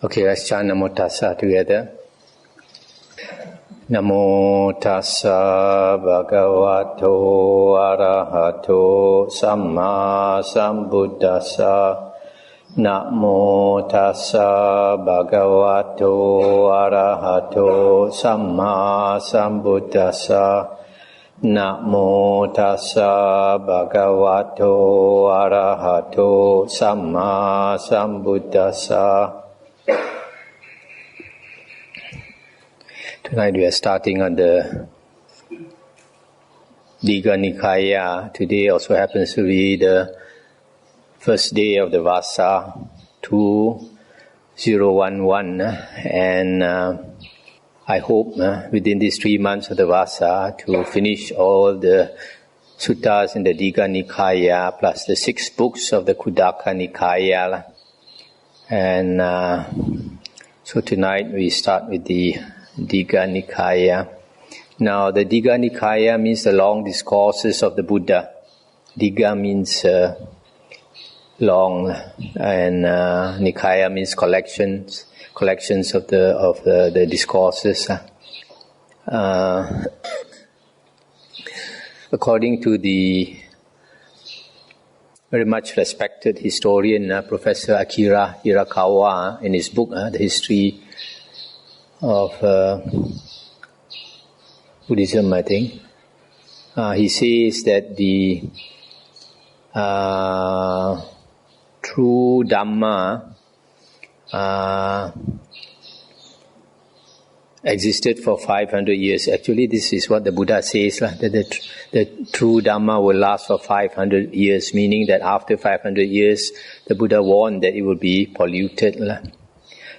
Okay, let's chant Namo Tassa together. Namo Tassa Bhagavato Arahato Samma Sambuddhassa. Namo Tassa Bhagavato Arahato Samma Sambuddhassa. Namo Tassa Bhagavato Arahato Samma Sambuddhassa. Tonight we are starting on the Digha Nikaya. Today also happens to be the first day of the Vasa 2011, and I hope within these 3 months of the Vasa to finish all the suttas in the Digha Nikaya plus the 6 books of the Khuddaka Nikaya. And so tonight we start with the Digha Nikaya. Now the Digha Nikaya means the long discourses of the Buddha. Digha means long, and Nikaya means collections of the discourses. According to the very much respected historian Professor Akira Hirakawa, in his book The History of Buddhism, I think, he says that the true Dhamma existed for 500 years. Actually, this is what the Buddha says, that the true Dhamma will last for 500 years, meaning that after 500 years, the Buddha warned that it will be polluted.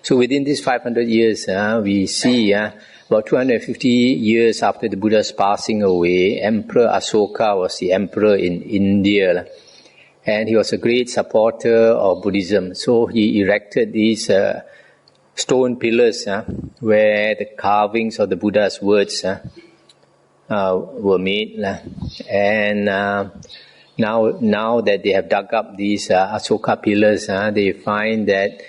So within these 500 years, we see about 250 years after the Buddha's passing away, Emperor Asoka was the emperor in India, and he was a great supporter of Buddhism. So he erected these stone pillars where the carvings of the Buddha's words were made. And now that they have dug up these Asoka pillars, they find that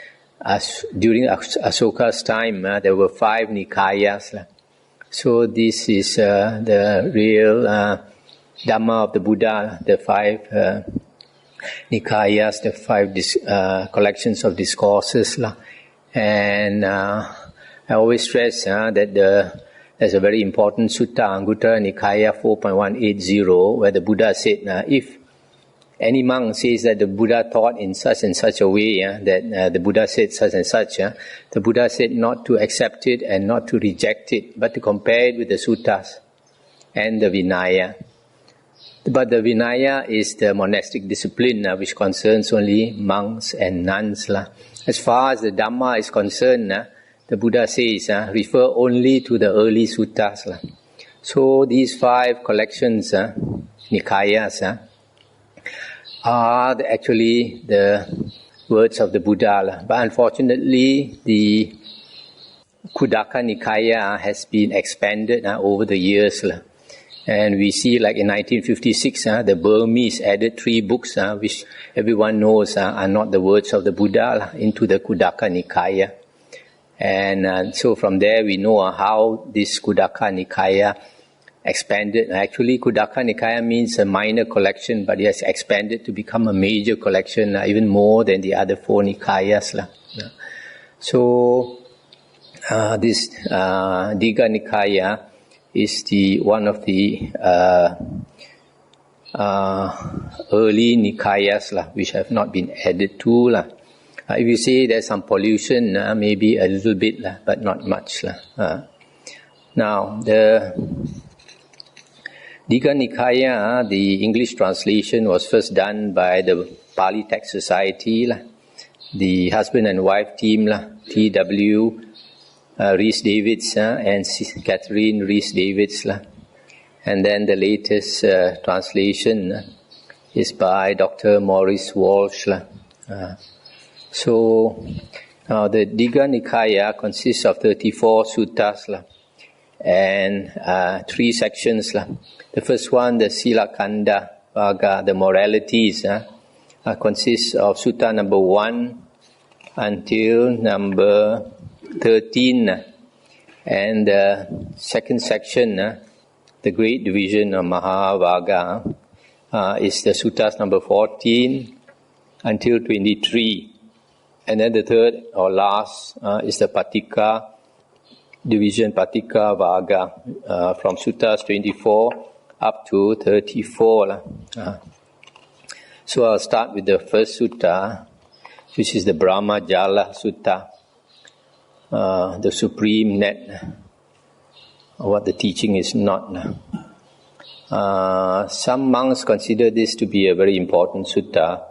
during Asoka's time there were 5 Nikayas. So this is the real Dhamma of the Buddha, the 5 Nikayas, the 5 collections of discourses. And I always stress that there's a very important sutta, Anguttara Nikaya 4.180, where the Buddha said, if any monk says that the Buddha taught in such and such a way, that the Buddha said such and such, the Buddha said not to accept it and not to reject it, but to compare it with the suttas and the Vinaya. But the Vinaya is the monastic discipline which concerns only monks and nuns. As far as the Dhamma is concerned, the Buddha says, refer only to the early suttas. So these 5 collections, Nikayas, are actually the words of the Buddha. But unfortunately, the Khuddaka Nikaya has been expanded over the years. And we see, like in 1956, the Burmese added 3 books, which everyone knows are not the words of the Buddha, into the Khuddaka Nikaya. And so from there we know how this Khuddaka Nikaya expanded. Actually, Khuddaka Nikaya means a minor collection, but it has expanded to become a major collection, even more than the other 4 Nikayas. So this Digha Nikaya is one of the early Nikayas which have not been added to. If you say there's some pollution, maybe a little bit, but not much. Now, the Digha Nikaya, the English translation was first done by the Pali Text Society, the husband and wife team, T.W. Rhys Davids and Catherine Rhys Davids. And then the latest translation is by Dr. Maurice Walsh. So the Digha Nikaya consists of 34 suttas and 3 sections. The first one, the Sila Kanda Vaga, the moralities, consists of sutta number 1 until number 13. And the second section, the great division of Mahavagga, is the suttas number 14 until 23. And then the third or last is the Patika division, Patika Vagga, from suttas 24 up to 34. So I'll start with the first sutta, which is the Brahmajala Sutra, the supreme net, what the teaching is not. Some monks consider this to be a very important sutta,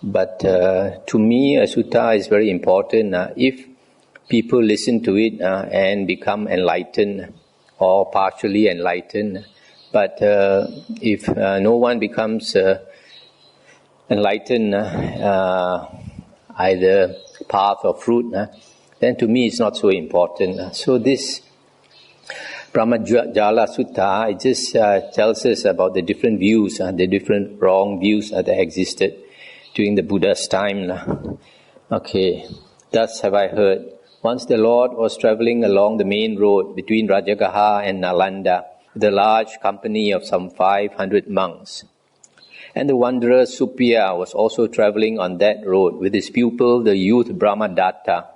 but to me a sutta is very important if people listen to it and become enlightened or partially enlightened. But if no one becomes enlightened, either path or fruit, then to me it's not so important. So this Brahmajala Sutra, it just tells us about the different views, the different wrong views that existed during the Buddha's time. Okay, thus have I heard. Once the Lord was travelling along the main road between Rajagaha and Nalanda with a large company of some 500 monks. And the wanderer Suppiya was also travelling on that road with his pupil, the youth Brahmadatta.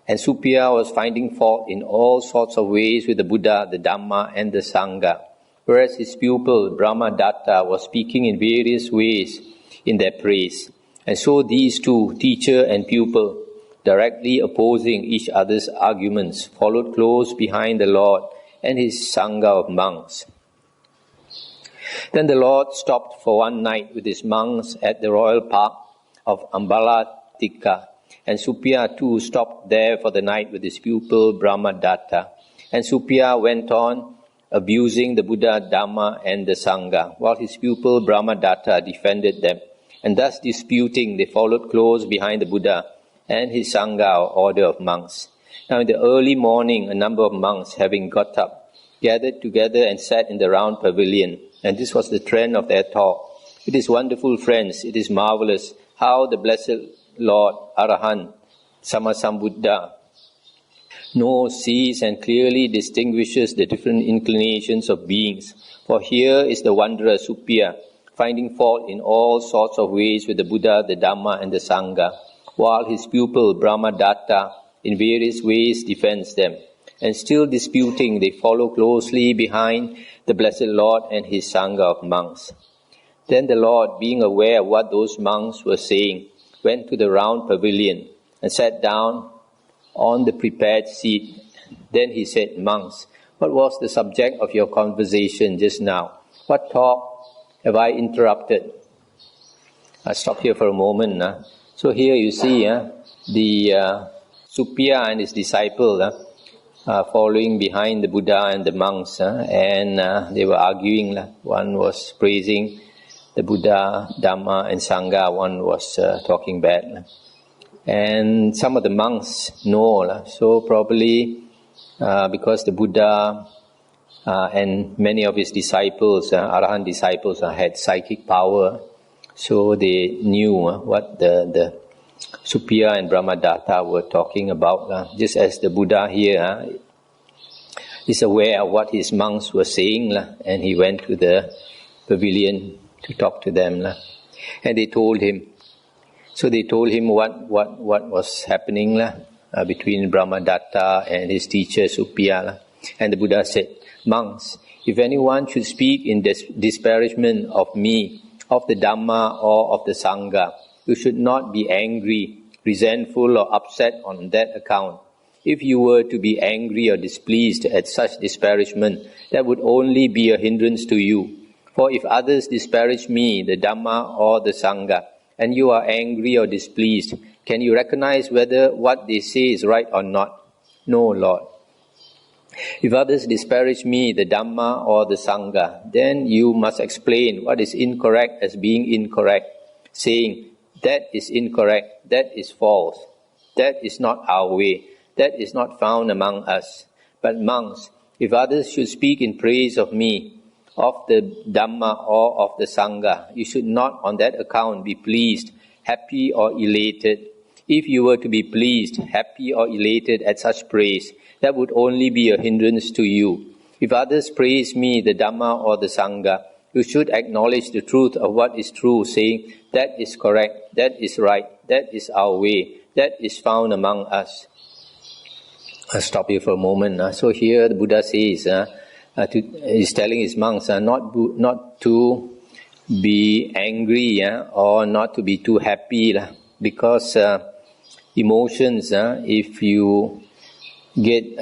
And Suppiya was finding fault in all sorts of ways with the Buddha, the Dhamma and the Sangha, whereas his pupil Brahmadatta was speaking in various ways in their praise. And so these two, teacher and pupil, directly opposing each other's arguments, followed close behind the Lord and his Sangha of monks. Then the Lord stopped for one night with his monks at the royal park of Ambalatika, and Suppiya too stopped there for the night with his pupil Brahmadatta. And Suppiya went on abusing the Buddha, Dhamma and the Sangha, while his pupil Brahmadatta defended them. And thus disputing, they followed close behind the Buddha and his Sangha or order of monks. Now in the early morning, a number of monks, having got up, gathered together and sat in the round pavilion. And this was the trend of their talk. It is wonderful, friends, it is marvelous how the blessed Lord, Arahant, Sammasambuddha, knows, sees and clearly distinguishes the different inclinations of beings. For here is the wanderer Suppiya, finding fault in all sorts of ways with the Buddha, the Dhamma and the Sangha, while his pupil Brahmadatta in various ways defends them. And still disputing, they follow closely behind the blessed Lord and his Sangha of monks. Then the Lord, being aware of what those monks were saying, went to the round pavilion and sat down on the prepared seat. Then he said, "Monks, what was the subject of your conversation just now? What talk have I interrupted?" I'll stop here for a moment. So here you see the Suppiya and his disciple following behind the Buddha and the monks, and they were arguing. One was praising the Buddha, Dhamma and Sangha, one was talking bad. And some of the monks know, so probably because the Buddha and many of his disciples, Arahant disciples, had psychic power, so they knew what the Suppiya and Brahmadatta were talking about. Just as the Buddha here is aware of what his monks were saying, and he went to the pavilion to talk to them. And they told him. So they told him what was happening between Brahmadatta and his teacher Suppiya. And the Buddha said, "Monks, if anyone should speak in disparagement of me, of the Dhamma or of the Sangha, you should not be angry, resentful or upset on that account. If you were to be angry or displeased at such disparagement, that would only be a hindrance to you. For if others disparage me, the Dhamma or the Sangha, and you are angry or displeased, can you recognize whether what they say is right or not? No, Lord. If others disparage me, the Dhamma or the Sangha, then you must explain what is incorrect as being incorrect, saying, that is incorrect, that is false, that is not our way, that is not found among us. But monks, if others should speak in praise of me, of the Dhamma or of the Sangha, you should not on that account be pleased, happy or elated. If you were to be pleased, happy or elated at such praise, that would only be a hindrance to you. If others praise me, the Dhamma or the Sangha, you should acknowledge the truth of what is true, saying, that is correct, that is right, that is our way, that is found among us. I'll stop here for a moment. So here the Buddha says, he's telling his monks not to be angry or not to be too happy, because emotions, if you get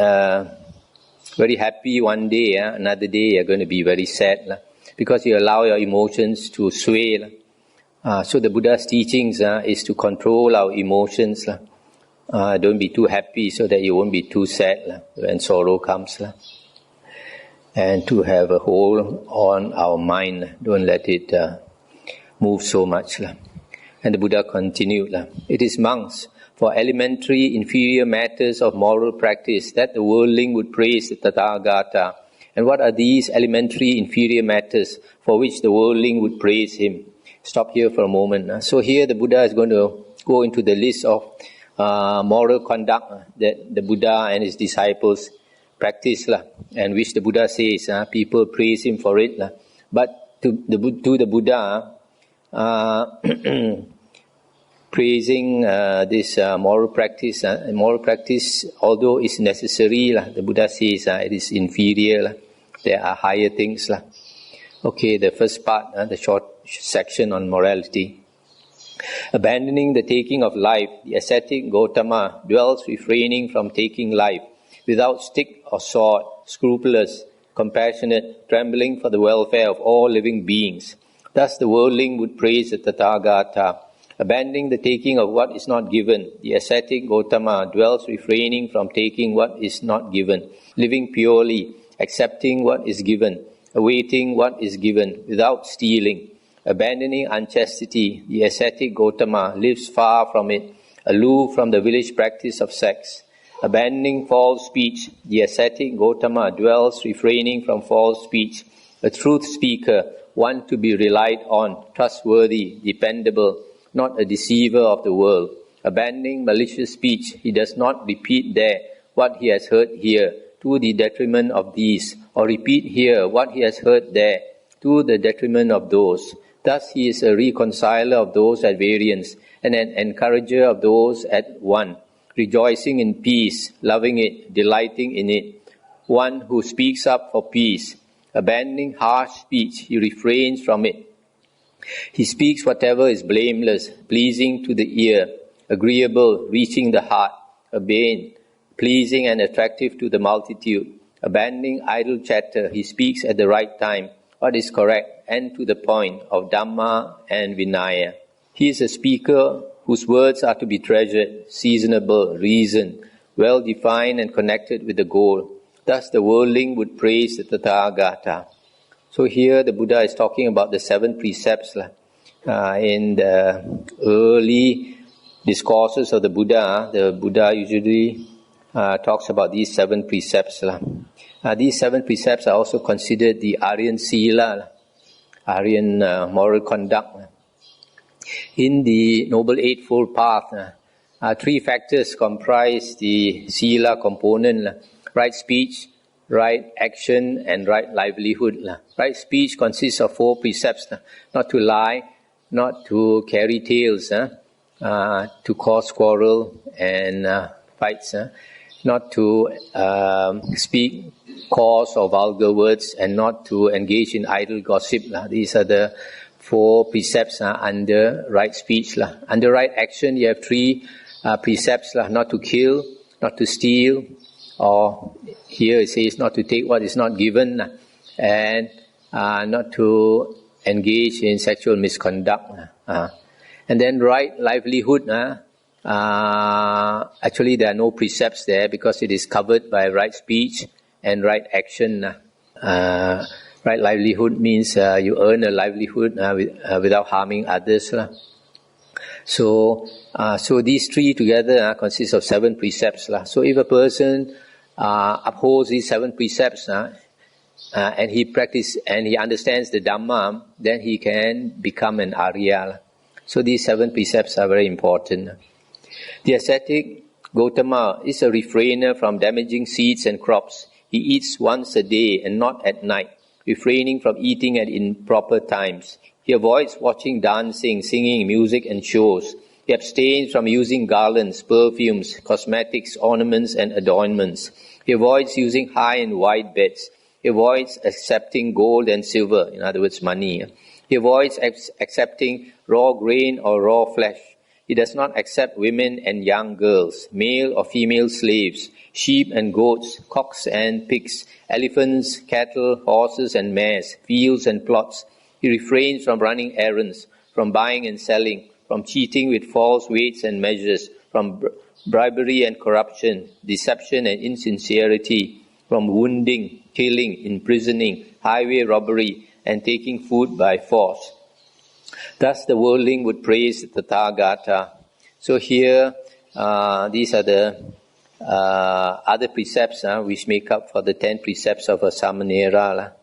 very happy one day, another day you're going to be very sad, because you allow your emotions to sway. So the Buddha's teachings is to control our emotions. Don't be too happy so that you won't be too sad when sorrow comes. And to have a hold on our mind, don't let it move so much. And the Buddha continued, it is monks, for elementary inferior matters of moral practice, that the worldling would praise the Tathagata. And what are these elementary inferior matters for which the worldling would praise him? Stop here for a moment. So here the Buddha is going to go into the list of moral conduct that the Buddha and his disciples practice, and which the Buddha says people praise him for it. But to the Buddha, praising this moral practice, although it's necessary, the Buddha says it is inferior. There are higher things. Okay, the first part, the short section on morality. Abandoning the taking of life, the ascetic Gautama dwells refraining from taking life, without stick or sword, scrupulous, compassionate, trembling for the welfare of all living beings. Thus the worldling would praise the Tathagata. Abandoning the taking of what is not given, the ascetic Gautama dwells refraining from taking what is not given, living purely, accepting what is given, awaiting what is given, without stealing. Abandoning unchastity, the ascetic Gautama lives far from it, aloof from the village practice of sex. Abandoning false speech, the ascetic Gautama dwells refraining from false speech, a truth speaker, one to be relied on, trustworthy, dependable, not a deceiver of the world. Abandoning malicious speech, he does not repeat there what he has heard here, to the detriment of these, or repeat here what he has heard there, to the detriment of those. Thus he is a reconciler of those at variance, and an encourager of those at one, rejoicing in peace, loving it, delighting in it, one who speaks up for peace. Abandoning harsh speech, he refrains from it. He speaks whatever is blameless, pleasing to the ear, agreeable, reaching the heart, urbane, pleasing and attractive to the multitude. Abandoning idle chatter, he speaks at the right time, what is correct and to the point of Dhamma and Vinaya. He is a speaker whose words are to be treasured, seasonable, reasoned, well defined and connected with the goal. Thus the worldling would praise the Tathagata. So here the Buddha is talking about the 7 precepts. In the early discourses of the Buddha usually talks about these 7 precepts. These 7 precepts are also considered the Aryan Sila, Aryan moral conduct. In the Noble Eightfold Path, 3 factors comprise the Sila component: right speech, right action, and right livelihood. Right speech consists of 4 precepts: not to lie, not to carry tales, to cause quarrel and fights, not to speak coarse or vulgar words, and not to engage in idle gossip. These are the 4 precepts under right speech. Under right action, you have 3 precepts: not to kill, not to steal, or here it says not to take what is not given, and not to engage in sexual misconduct. And then right livelihood, actually there are no precepts there because it is covered by right speech and right action. Right livelihood means you earn a livelihood without harming others. So these 3 together consist of 7 precepts. So if a person upholds these 7 precepts and he understands the Dhamma, then he can become an Arya. So these 7 precepts are very important. The ascetic Gautama is a refrainer from damaging seeds and crops. He eats once a day and not at night, refraining from eating at improper times. He avoids watching dancing, singing, music and shows. He abstains from using garlands, perfumes, cosmetics, ornaments and adornments. He avoids using high and wide beds. He avoids accepting gold and silver, in other words, money. He avoids accepting raw grain or raw flesh. He does not accept women and young girls, male or female slaves, sheep and goats, cocks and pigs, elephants, cattle, horses and mares, fields and plots. He refrains from running errands, from buying and selling, from cheating with false weights and measures, from bribery and corruption, deception and insincerity, from wounding, killing, imprisoning, highway robbery, and taking food by force. Thus the worldling would praise the Tathagata. So here, these are the other precepts which make up for the 10 precepts of a Samanera.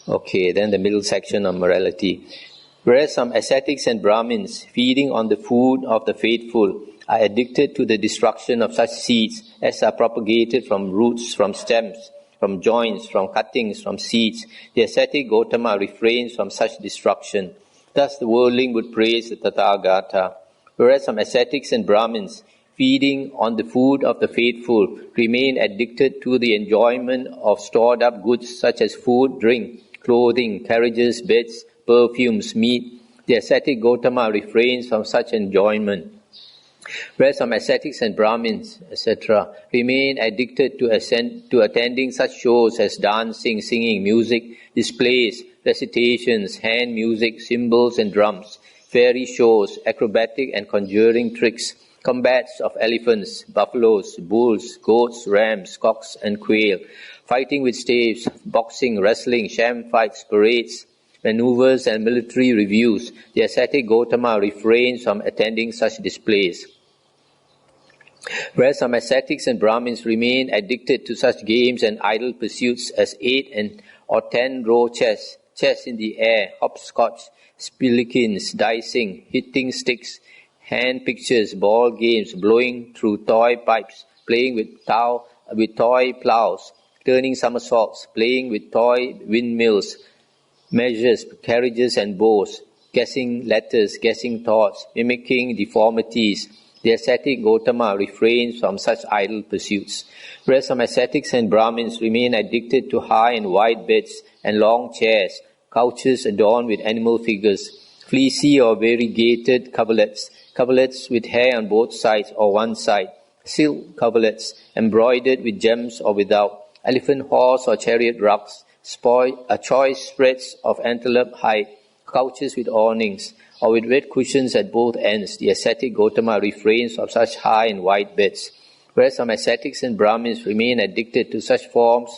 Okay, then the middle section of morality. Whereas some ascetics and Brahmins, feeding on the food of the faithful, are addicted to the destruction of such seeds as are propagated from roots, from stems, from joints, from cuttings, from seeds, the ascetic Gautama refrains from such destruction. Thus the worldling would praise the Tathagata. Whereas some ascetics and Brahmins, feeding on the food of the faithful, remain addicted to the enjoyment of stored up goods such as food, drink, clothing, carriages, beds, perfumes, meat, the ascetic Gautama refrains from such enjoyment. Whereas some ascetics and Brahmins, etc., remain addicted to attending such shows as dancing, singing, music, displays, recitations, hand music, cymbals and drums, fairy shows, acrobatic and conjuring tricks, combats of elephants, buffaloes, bulls, goats, rams, cocks and quail, fighting with staves, boxing, wrestling, sham fights, parades, maneuvers and military reviews, the ascetic Gautama refrains from attending such displays. Whereas some ascetics and Brahmins remain addicted to such games and idle pursuits as 8 or 10 row chess, chess in the air, hopscotch, spillikins, dicing, hitting sticks, hand pictures, ball games, blowing through toy pipes, playing with toy plows, turning somersaults, playing with toy windmills, measures, carriages and bows, guessing letters, guessing thoughts, mimicking deformities, the ascetic Gautama refrains from such idle pursuits. Whereas some ascetics and Brahmins remain addicted to high and wide beds and long chairs, couches adorned with animal figures, fleecy or variegated coverlets, coverlets with hair on both sides or one side, silk coverlets embroidered with gems or without, elephant horse or chariot rugs, choice spreads of antelope hide, couches with awnings, or with red cushions at both ends, the ascetic Gautama refrains from such high and wide beds. Whereas some ascetics and Brahmins remain addicted to such forms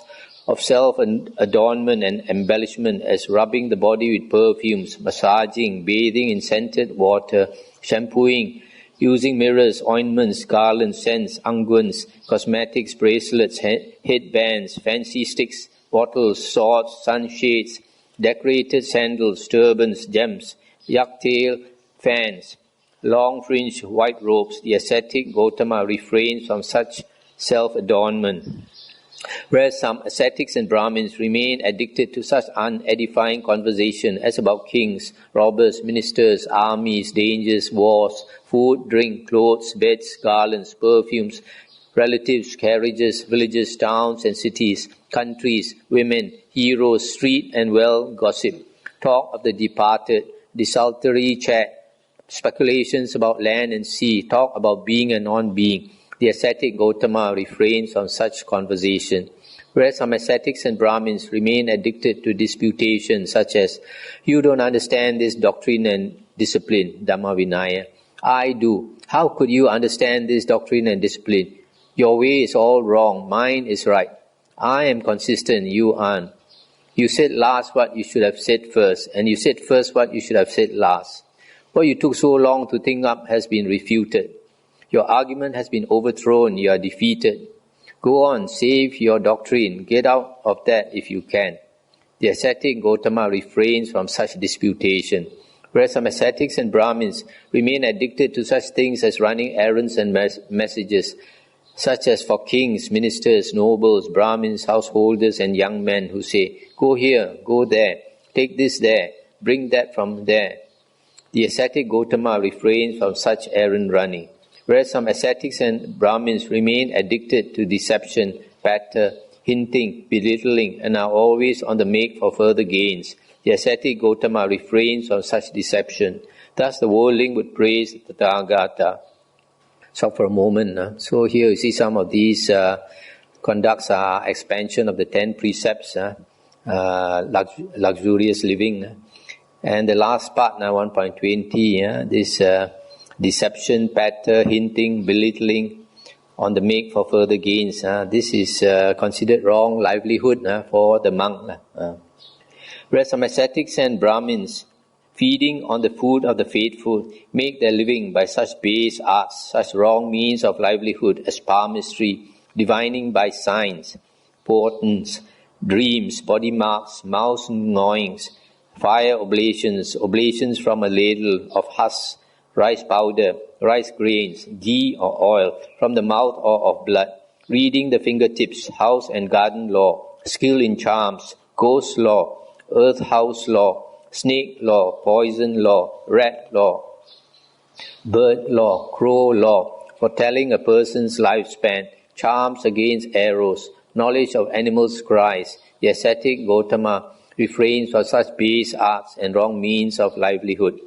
of self-adornment and embellishment as rubbing the body with perfumes, massaging, bathing in scented water, shampooing, using mirrors, ointments, garlands, scents, unguents, cosmetics, bracelets, headbands, fancy sticks, bottles, swords, sunshades, decorated sandals, turbans, gems, yak-tail fans, long-fringed white robes, the ascetic Gautama refrains from such self-adornment. Whereas some ascetics and Brahmins remain addicted to such unedifying conversation as about kings, robbers, ministers, armies, dangers, wars, food, drink, clothes, beds, garlands, perfumes, relatives, carriages, villages, towns and cities, countries, women, heroes, street and well gossip, talk of the departed, desultory chat, speculations about land and sea, talk about being and non-being, the ascetic Gautama refrains from such conversation. Whereas some ascetics and Brahmins remain addicted to disputation such as, you don't understand this doctrine and discipline, Dhamma Vinaya. I do. How could you understand this doctrine and discipline? Your way is all wrong, mine is right. I am consistent, you aren't. You said last what you should have said first, and you said first what you should have said last. What you took so long to think up has been refuted. Your argument has been overthrown, you are defeated. Go on, save your doctrine, get out of that if you can. The ascetic Gautama refrains from such disputation. Whereas some ascetics and Brahmins remain addicted to such things as running errands and messages, such as for kings, ministers, nobles, Brahmins, householders, and young men who say, "Go here, go there, take this there, bring that from there." The ascetic Gautama refrains from such errand running. Whereas some ascetics and Brahmins remain addicted to deception, patter, hinting, belittling, and are always on the make for further gains, the ascetic Gautama refrains from such deception. Thus the worldling would praise the Tathagata. Stop for a moment. So here you see some of these conducts are expansion of the 10 precepts, luxurious living. And the last part, 1.20, this deception, patter, hinting, belittling, on the make for further gains. This is considered wrong livelihood for the monk. Whereas some ascetics and Brahmins, feeding on the food of the faithful, make their living by such base arts, such wrong means of livelihood as palmistry, divining by signs, portents, dreams, body marks, mouth gnawings, fire oblations, oblations from a ladle of husk, rice powder, rice grains, ghee or oil, from the mouth or of blood, reading the fingertips, house and garden law, skill in charms, ghost law, earth house law, snake law, poison law, rat law, bird law, crow law, foretelling a person's lifespan, charms against arrows, knowledge of animals' cries. The ascetic Gautama refrains from such base arts and wrong means of livelihood.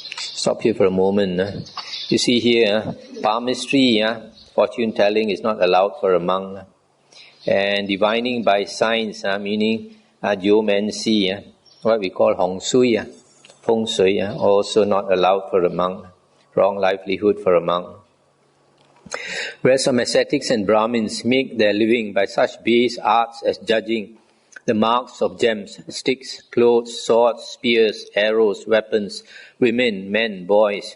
Stop here for a moment. You see here, palmistry, fortune telling is not allowed for a monk. And divining by signs, meaning geomancy, what we call hong sui, feng shui, also not allowed for a monk. Wrong livelihood for a monk. Whereas some ascetics and Brahmins make their living by such base arts as judging the marks of gems, sticks, clothes, swords, spears, arrows, weapons, women, men, boys,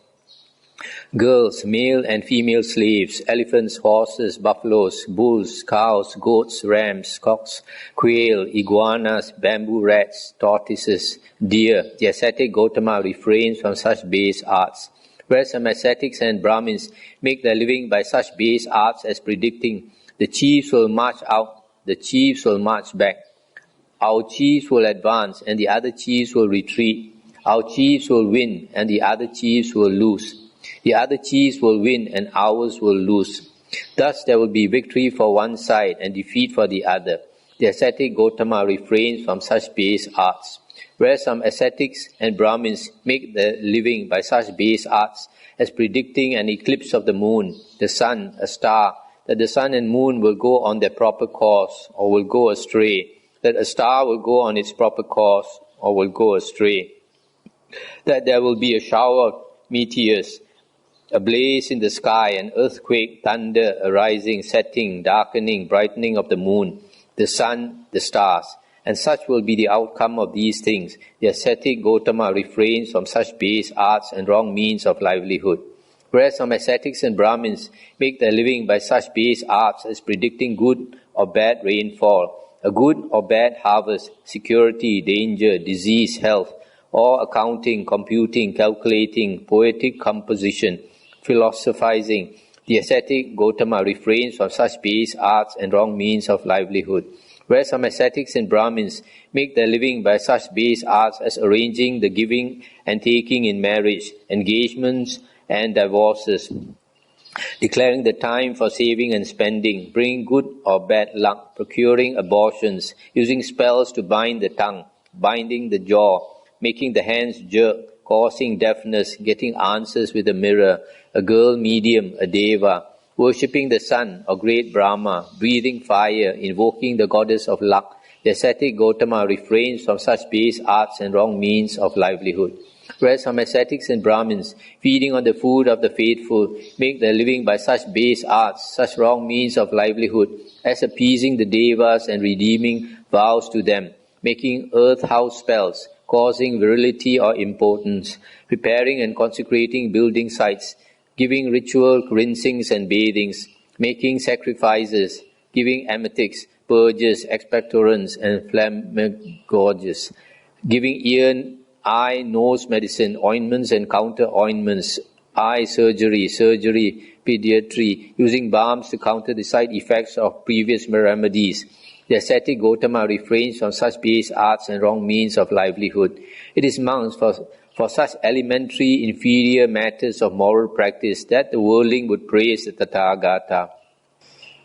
girls, male and female slaves, elephants, horses, buffaloes, bulls, cows, goats, rams, cocks, quail, iguanas, bamboo rats, tortoises, deer. The ascetic Gautama refrains from such base arts. Whereas some ascetics and Brahmins make their living by such base arts as predicting the chiefs will march out, the chiefs will march back. Our chiefs will advance and the other chiefs will retreat. Our chiefs will win and the other chiefs will lose. The other chiefs will win and ours will lose. Thus there will be victory for one side and defeat for the other. The ascetic Gautama refrains from such base arts. Whereas some ascetics and Brahmins make their living by such base arts as predicting an eclipse of the moon, the sun, a star, that the sun and moon will go on their proper course or will go astray, that a star will go on its proper course or will go astray, that there will be a shower of meteors, a blaze in the sky, an earthquake, thunder, arising, setting, darkening, brightening of the moon, the sun, the stars, and such will be the outcome of these things. The ascetic Gautama refrains from such base arts and wrong means of livelihood. Whereas some ascetics and Brahmins make their living by such base arts as predicting good or bad rainfall, a good or bad harvest, security, danger, disease, health, or accounting, computing, calculating, poetic composition, philosophizing. The ascetic Gautama refrains from such base arts and wrong means of livelihood. Whereas some ascetics and Brahmins make their living by such base arts as arranging the giving and taking in marriage, engagements and divorces, declaring the time for saving and spending, bringing good or bad luck, procuring abortions, using spells to bind the tongue, binding the jaw, making the hands jerk, causing deafness, getting answers with a mirror, a girl medium, a deva, worshipping the sun or great Brahma, breathing fire, invoking the goddess of luck. The ascetic Gautama refrains from such base arts and wrong means of livelihood. Whereas some ascetics and Brahmins, feeding on the food of the faithful, make their living by such base arts, such wrong means of livelihood, as appeasing the devas and redeeming vows to them, making earth house spells, causing virility or impotence, preparing and consecrating building sites, giving ritual rinsings and bathings, making sacrifices, giving emetics, purges, expectorants, and flammagorges, giving ear eye, nose medicine, ointments and counter-ointments, eye surgery, pediatry, using balms to counter the side effects of previous remedies. The ascetic Gautama refrains from such base arts and wrong means of livelihood. It is monks for such elementary, inferior matters of moral practice that the worldling would praise the Tathagata.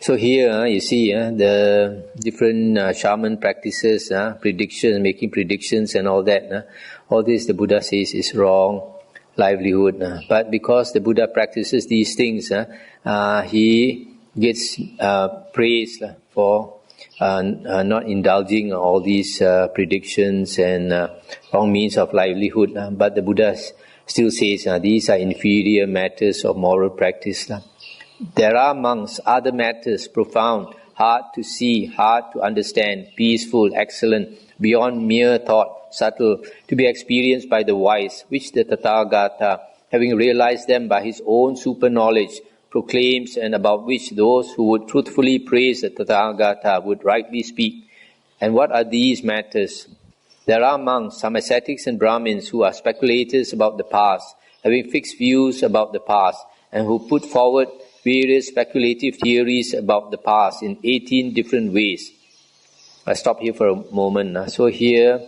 So here you see the different shaman practices, predictions, making predictions and all that. All this the Buddha says is wrong livelihood. But because the Buddha practices these things, he gets praised for not indulging all these predictions and wrong means of livelihood. But the Buddha still says these are inferior matters of moral practice. There are amongst other matters profound, hard to see, hard to understand, peaceful, excellent, beyond mere thought, subtle, to be experienced by the wise, which the Tathagata, having realized them by his own super knowledge, proclaims, and about which those who would truthfully praise the Tathagata would rightly speak. And what are these matters? There are amongst some ascetics and Brahmins who are speculators about the past, having fixed views about the past, and who put forward various speculative theories about the past in 18 different ways. I stop here for a moment. So here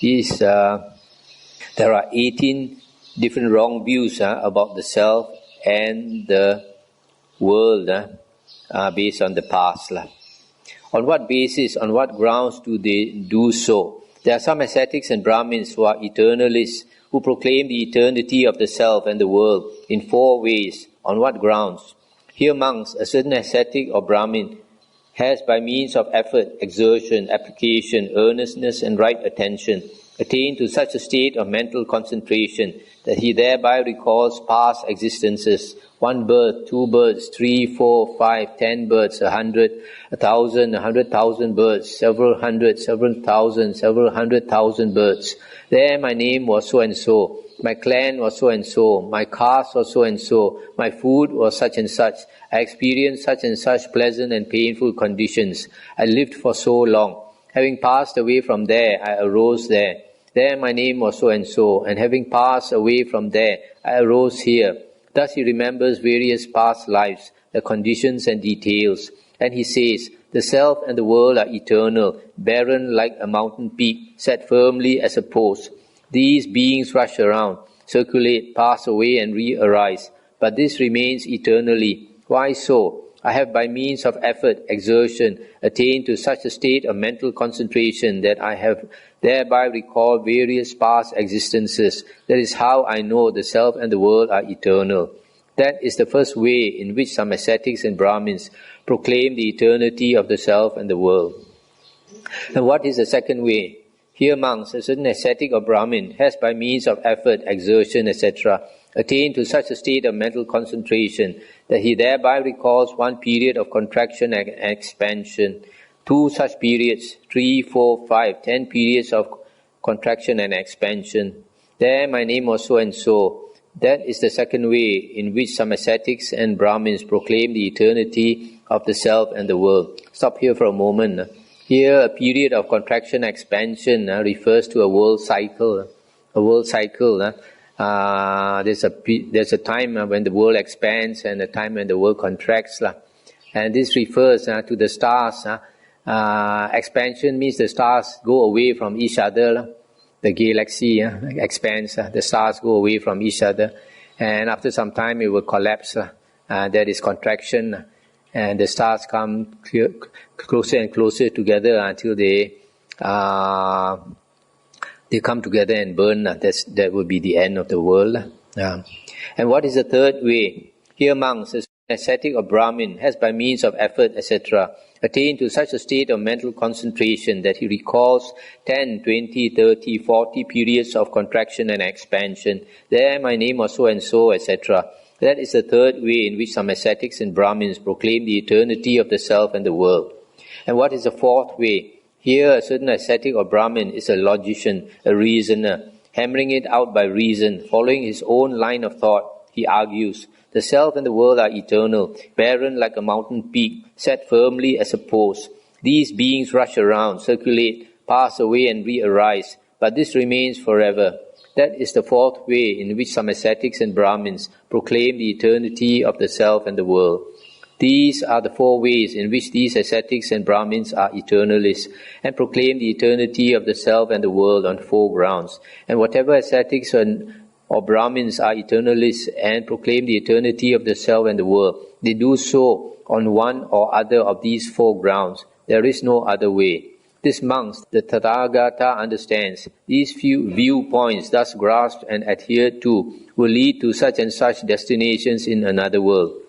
is there are 18 different wrong views about the self and the world based on the past. On what basis, on what grounds do they do so? There are some ascetics and Brahmins who are eternalists, who proclaim the eternity of the self and the world in 4 ways. On what grounds? Here monks, a certain ascetic or Brahmin, has by means of effort, exertion, application, earnestness and right attention, attained to such a state of mental concentration that he thereby recalls past existences, 1 birth, 2 births, 3, 4, 5, 10 births, 100, 1,000, 100,000 births, several hundred, several thousand, several 100,000 births. There my name was so and so. My clan was so and so, my caste was so and so, my food was such and such, I experienced such and such pleasant and painful conditions, I lived for so long. Having passed away from there, I arose there. There my name was so and so, and having passed away from there, I arose here. Thus he remembers various past lives, the conditions and details. And he says, the self and the world are eternal, barren like a mountain peak, set firmly as a post. These beings rush around, circulate, pass away and re-arise, but this remains eternally. Why so? I have by means of effort, exertion, attained to such a state of mental concentration that I have thereby recalled various past existences. That is how I know the self and the world are eternal. That is the first way in which some ascetics and Brahmins proclaim the eternity of the self and the world. And what is the second way? Here monks, a certain ascetic or Brahmin, has by means of effort, exertion, etc., attained to such a state of mental concentration that he thereby recalls 1 period of contraction and expansion, 2 such periods, 3, 4, 5, 10 periods of contraction and expansion. There my name was so and so. That is the second way in which some ascetics and Brahmins proclaim the eternity of the self and the world. Stop here for a moment. Here, a period of contraction and expansion refers to a world cycle. A world cycle. There's a time when the world expands and a time when the world contracts. And this refers to the stars. Expansion means the stars go away from each other. The galaxy expands. The stars go away from each other. And after some time, it will collapse. That is contraction. And the stars come closer and closer together until they come together and burn. That will be the end of the world. And what is the third way? Here monks, an ascetic or Brahmin, has by means of effort, etc., attained to such a state of mental concentration that he recalls 10, 20, 30, 40 periods of contraction and expansion. There my name was so and so, etc. That is the third way in which some ascetics and Brahmins proclaim the eternity of the self and the world. And what is the fourth way? Here a certain ascetic or Brahmin is a logician, a reasoner, hammering it out by reason, following his own line of thought. He argues, the self and the world are eternal, barren like a mountain peak, set firmly as a post. These beings rush around, circulate, pass away and re-arise, but this remains forever. That is the fourth way in which some ascetics and Brahmins proclaim the eternity of the self and the world. These are the four ways in which these ascetics and Brahmins are eternalists and proclaim the eternity of the self and the world on four grounds. And whatever ascetics or Brahmins are eternalists and proclaim the eternity of the self and the world, they do so on one or other of these four grounds. There is no other way. This monks, the Tathagata, understands. These few viewpoints thus grasped and adhered to will lead to such and such destinations in another world.